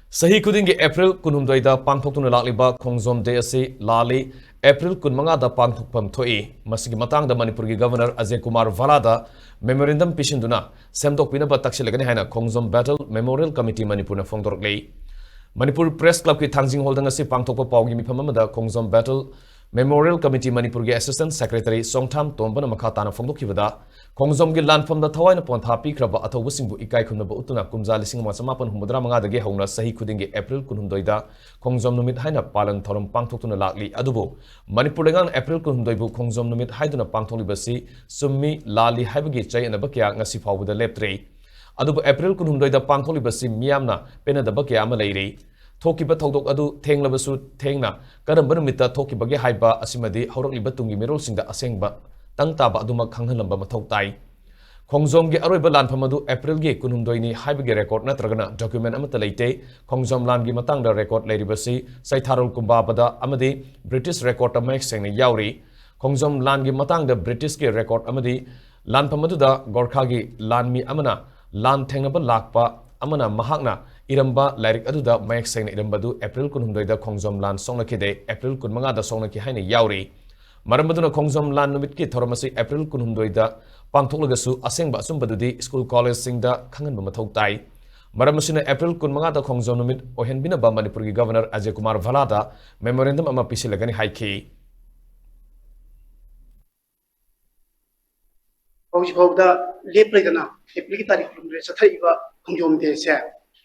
Sahi Kudingi April Kunumdoida Pangthokuna Lakliba Khongjom Day Asi Lalli April Kunmanga da Pangthokpam Thoi Masigi Matang da Manipuri Governor Ajay Kumar Valada Memorandum Pishinduna Semdok Pinaba Takshilagani Haina Khongjom Battle Memorial Committee Manipur na Fongdorklei Manipur Press Club ki Thangjing Holdang Asi Pangthokpa Paugi Mipamamada Khongjom Battle Memorial Committee Manipur ki Assistant Secretary Songtham Tombana Makhatana Fongdokibada Khongjom gi Lanfam da Thawaina Pontha Pikraba Athobu Singbu Ikai Khunaba Utuna Kumja Lising Masamapan Humudra Manga dagi Hauna Sahi Kudingi April Kunumdoida Khongjom Numit Haina Palan Thorum Pangthoktuna Lakli Adubu Manipur Dangan April Kunumdoibu Khongjom Numit Haiduna Pangtholibasi Summi Lalli Haibagi Chay and Abakia Ngasi Pawuda Leptre Adubu April Kunumdoida Pangtholibasi Miamna Penadabakia Amalay Thokiba Todok Adu Tenglabasu Tengna Karambanumita Tokibagi Haiba Asimadi Horokli Batungi Mirol Sinda Asengba Tangtaba Aduma Kangalamba Matoktai Khongjom gi Aroiba Lanfamadu April gi Kunumdoini Haibagi record Natragana document Amatalate Khongjom Lan gi Matanga record Ladibasi Saitharul Kumbabada Amadi British record Amek Seng Yauri Khongjom Lan gi Matanga British gi record Amadi Lanfamadu da Gorkha gi Lanmi Amana Lan Tengnaba Lakpa Amana Mahakna Iramba Lyric Aduda Mek Seng Irambadu April Kunumdoida Khongjom Lan Songlakide April Kunmanga da Songlaki Haina Yauri Maramaduna Khongjom Lan Numitki Thoramasi April Kunumdoida Pangthoklagasu Asengba Sumbadudi School College Singda Kangan Bamathok Tai Maramasina April Kunmanga da Khongjom Numit Ohenbina ba Manipuri Governor Ajay Kumar Valada Memorandum ama pisilagani haiki Hojibawda leplegana April tarik lumre sathaiba Khongjom Day se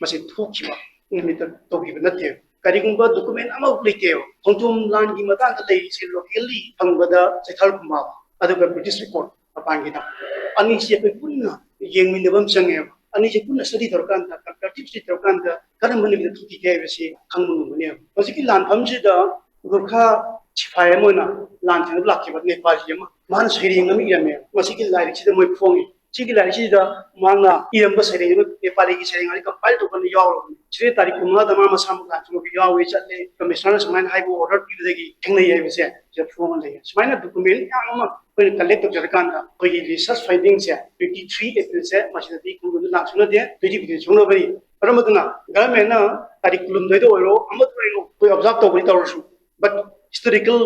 masi thukiba nimita togiba natte karigumba document ama upliteo Khongjom Lan gi matanga lei se locally pangbada Saithal Kumba aduga British record apangida ani se pe punna yengminabam sange ani se punna study dorkanda comparative study dorkanda karamani bi thuki ke besi khangmu ne hojiki lan phamjida gurkha chifaya moina lan thang lakkiba nepal yama man sering ngami yame masiki lairi sida moi phongi chigi lairi sida mangna iramba sering nepali gi sering ali compile to ban yaw chire tarik kumna dama masam ka chulo bi yaw we chatle commissioner samain haibo order bi degi thengnai yai bese je phone le samaina document ama ko collect to jarkanda ko gi research findings ya 23 April se masina di kungu la chuna de 20 chuna bari paramaduna government na tarik kulum doi do ro amat ko observe to bari tawsu but historical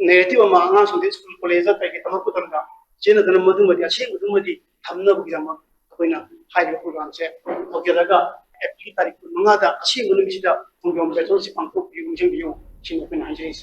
narrative ama anga sunde school college ta ke tamako tamda chena dana madumadi ase madumadi thamna bugirama koina haiba program se ogelaga April tarik manga da ase ngulum sida Khongjom Battle si pangko bi unjeng biyo china ko na jais